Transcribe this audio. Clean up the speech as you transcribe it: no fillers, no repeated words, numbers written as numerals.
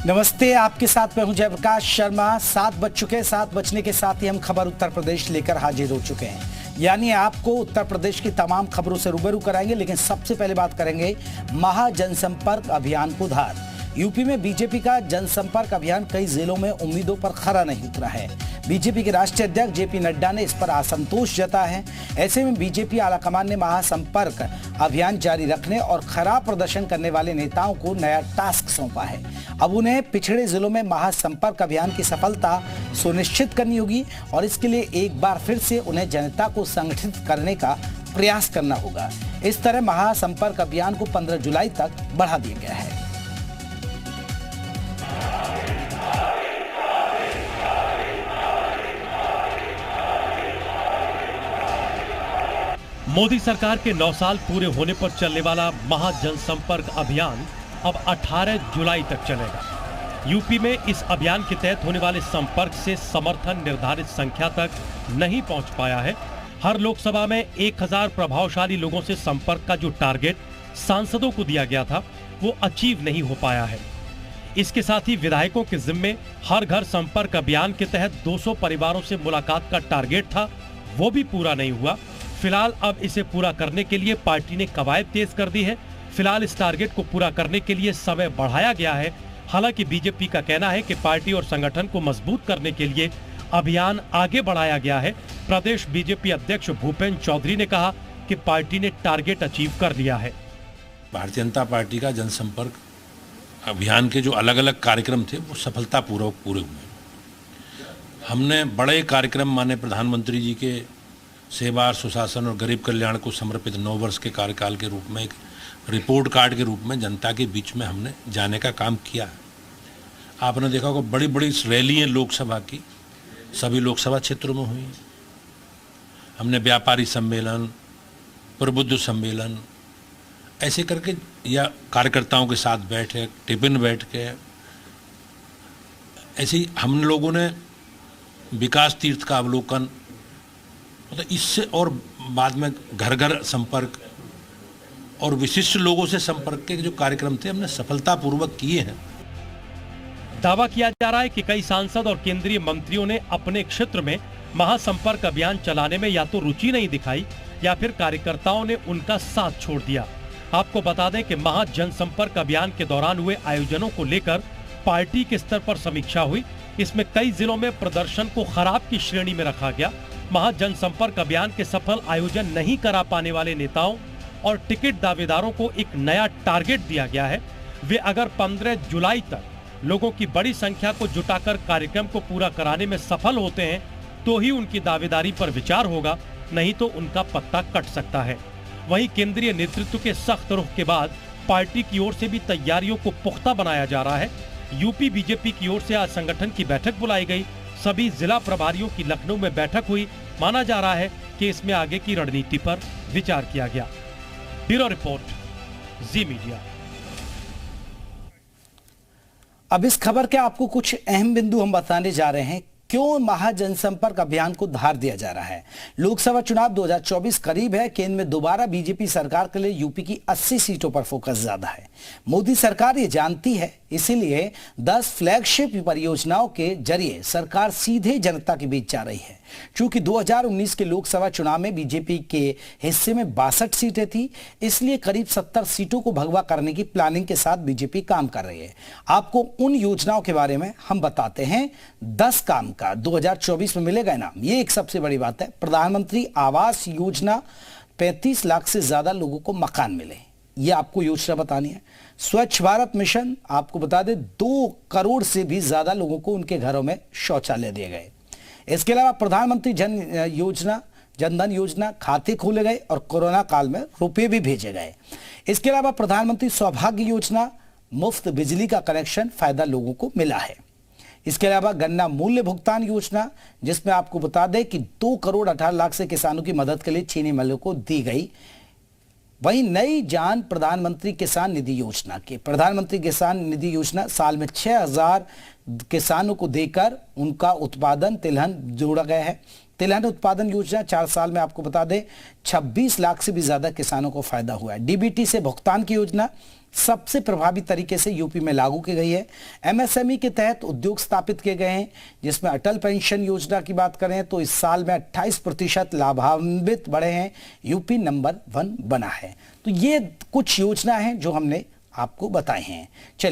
नमस्ते, आपके साथ मैं हूं जयप्रकाश शर्मा। 7 बज चुके हैं। 7 बजने के साथ ही हम खबर उत्तर प्रदेश लेकर हाजिर हो चुके हैं, यानी आपको उत्तर प्रदेश की तमाम खबरों से रूबरू कराएंगे। लेकिन सबसे पहले बात करेंगे महाजनसंपर्क अभियान को धार। यूपी में बीजेपी का जनसंपर्क अभियान कई जिलों में उम्मीदों पर खरा नहीं उतरा है। बीजेपी के राष्ट्रीय अध्यक्ष जेपी नड्डा ने इस पर असंतोष जताया है। ऐसे में बीजेपी आलाकमान ने महासंपर्क अभियान जारी रखने और खराब प्रदर्शन करने वाले नेताओं को नया टास्क सौंपा है। अब उन्हें पिछड़े जिलों में महासंपर्क अभियान की सफलता सुनिश्चित करनी होगी और इसके लिए एक बार फिर से उन्हें जनता को संगठित करने का प्रयास करना होगा। इस तरह महासंपर्क अभियान को 15 जुलाई तक बढ़ा दिया गया है। मोदी सरकार के 9 साल पूरे होने पर चलने वाला महाजनसंपर्क अभियान अब 18 जुलाई तक चलेगा। यूपी में इस अभियान के तहत होने वाले संपर्क से समर्थन निर्धारित संख्या तक नहीं पहुंच पाया है। हर लोकसभा में 1000 प्रभावशाली लोगों से संपर्क का जो टारगेट सांसदों को दिया गया था वो अचीव नहीं हो पाया है। इसके साथ ही विधायकों के जिम्मे हर घर संपर्क अभियान के तहत 200 परिवारों से मुलाकात का टारगेट था, वो भी पूरा नहीं हुआ। फिलहाल अब इसे पूरा करने के लिए पार्टी ने कवायद तेज कर दी है। फिलहाल इस टारगेट को पूरा करने के लिए समय बढ़ाया गया है। हालांकि बीजेपी का कहना है कि पार्टी और संगठन को मजबूत करने के लिए अभियान आगे बढ़ाया गया है। प्रदेश बीजेपी अध्यक्ष भूपेंद्र चौधरी ने कहा कि पार्टी ने टारगेट अचीव कर लिया है। भारतीय जनता पार्टी का जनसंपर्क अभियान के जो अलग अलग कार्यक्रम थे वो सफलतापूर्वक पूरे हुए। हमने बड़े कार्यक्रम माने प्रधानमंत्री जी के सेवा, सुशासन और गरीब कल्याण को समर्पित 9 वर्ष के कार्यकाल के रूप में एक रिपोर्ट कार्ड के रूप में जनता के बीच में हमने जाने का काम किया है। आपने देखा होगा बड़ी बड़ी रैलियाँ लोकसभा की सभी लोकसभा क्षेत्रों में हुई। हमने व्यापारी सम्मेलन, प्रबुद्ध सम्मेलन ऐसे करके या कार्यकर्ताओं के साथ बैठे, टिफिन बैठ के ऐसे ही हम लोगों ने विकास तीर्थ का अवलोकन, मतलब इससे और बाद में घर घर संपर्क और विशिष्ट लोगों से संपर्क के जो कार्यक्रम थे हमने सफलतापूर्वक किए हैं। दावा किया जा रहा है कि कई सांसद और केंद्रीय मंत्रियों ने अपने क्षेत्र में महासंपर्क अभियान चलाने में या तो रुचि नहीं दिखाई या फिर कार्यकर्ताओं ने उनका साथ छोड़ दिया। आपको बता दें कि महाजनसंपर्क अभियान के दौरान हुए आयोजनों को लेकर पार्टी के स्तर पर समीक्षा हुई। इसमें कई जिलों में प्रदर्शन को खराब की श्रेणी में रखा गया। महाजनसंपर्क अभियान के सफल आयोजन नहीं करा पाने वाले नेताओं और टिकट दावेदारों को एक नया टारगेट दिया गया है। वे अगर 15 जुलाई तक लोगों की बड़ी संख्या को जुटाकर कार्यक्रम को पूरा कराने में सफल होते हैं तो ही उनकी दावेदारी पर विचार होगा, नहीं तो उनका पत्ता कट सकता है। वहीं केंद्रीय नेतृत्व के सख्त रुख के बाद पार्टी की ओर से भी तैयारियों को पुख्ता बनाया जा रहा है। यूपी बीजेपी की ओर से आज संगठन की बैठक बुलाई गई। सभी जिला प्रभारियों की लखनऊ में बैठक हुई। माना जा रहा है कि इसमें आगे की रणनीति पर विचार किया गया। ब्यूरो रिपोर्ट, जी मीडिया। अब इस खबर के आपको कुछ अहम बिंदु हम बताने जा रहे हैं। क्यों महाजनसंपर्क अभियान को धार दिया जा रहा है? लोकसभा चुनाव 2024 करीब है। केंद्र में दोबारा बीजेपी सरकार के लिए यूपी की 80 सीटों पर फोकस ज्यादा है। मोदी सरकार ये जानती है, इसीलिए 10 फ्लैगशिप परियोजनाओं के जरिए सरकार सीधे जनता के बीच जा रही है। चूंकि 2019 के लोकसभा चुनाव में बीजेपी के हिस्से में 62 सीटें थी, इसलिए करीब 70 सीटों को भगवा करने की प्लानिंग के साथ बीजेपी काम कर रही है। आपको उन योजनाओं के बारे में हम बताते हैं। 10 काम का 2024 में मिलेगा इनाम, ये एक सबसे बड़ी बात है। प्रधानमंत्री आवास योजना, 35 लाख से ज्यादा लोगों को मकान मिले, ये आपको योजना बतानी है। स्वच्छ भारत मिशन, आपको बता दें 2 करोड़ से भी ज्यादा लोगों को उनके घरों में शौचालय दिए गए। इसके अलावा प्रधानमंत्री जनधन योजना, खाते खोले गए और कोरोना काल में रुपए भी भेजे गए। इसके अलावा प्रधानमंत्री सौभाग्य योजना, मुफ्त बिजली का कनेक्शन, फायदा लोगों को मिला है। इसके अलावा गन्ना मूल्य भुगतान योजना, जिसमें आपको बता दें कि 2 करोड़ 18 लाख से किसानों की मदद के लिए चीनी मिलों को दी गई। वहीं नई जान प्रधानमंत्री किसान निधि योजना के प्रधानमंत्री किसान निधि योजना साल में 6000 किसानों को देकर उनका उत्पादन तिलहन जोड़ा गया है। तिलहन उत्पादन योजना 4 साल में आपको बता दें 26 लाख से भी ज्यादा किसानों को फायदा हुआ है। डीबीटी से भुगतान की योजना, सबसे प्रभावी तरीके से यूपी में लागू की गई है। एमएसएमई के तहत उद्योग स्थापित किए गए हैं, जिसमें अटल पेंशन योजना की बात करें तो इस साल में 28% लाभान्वित बढ़े हैं। यूपी नंबर 1 बना है। तो ये कुछ योजना है जो हमने आपको बताए हैं। चलिए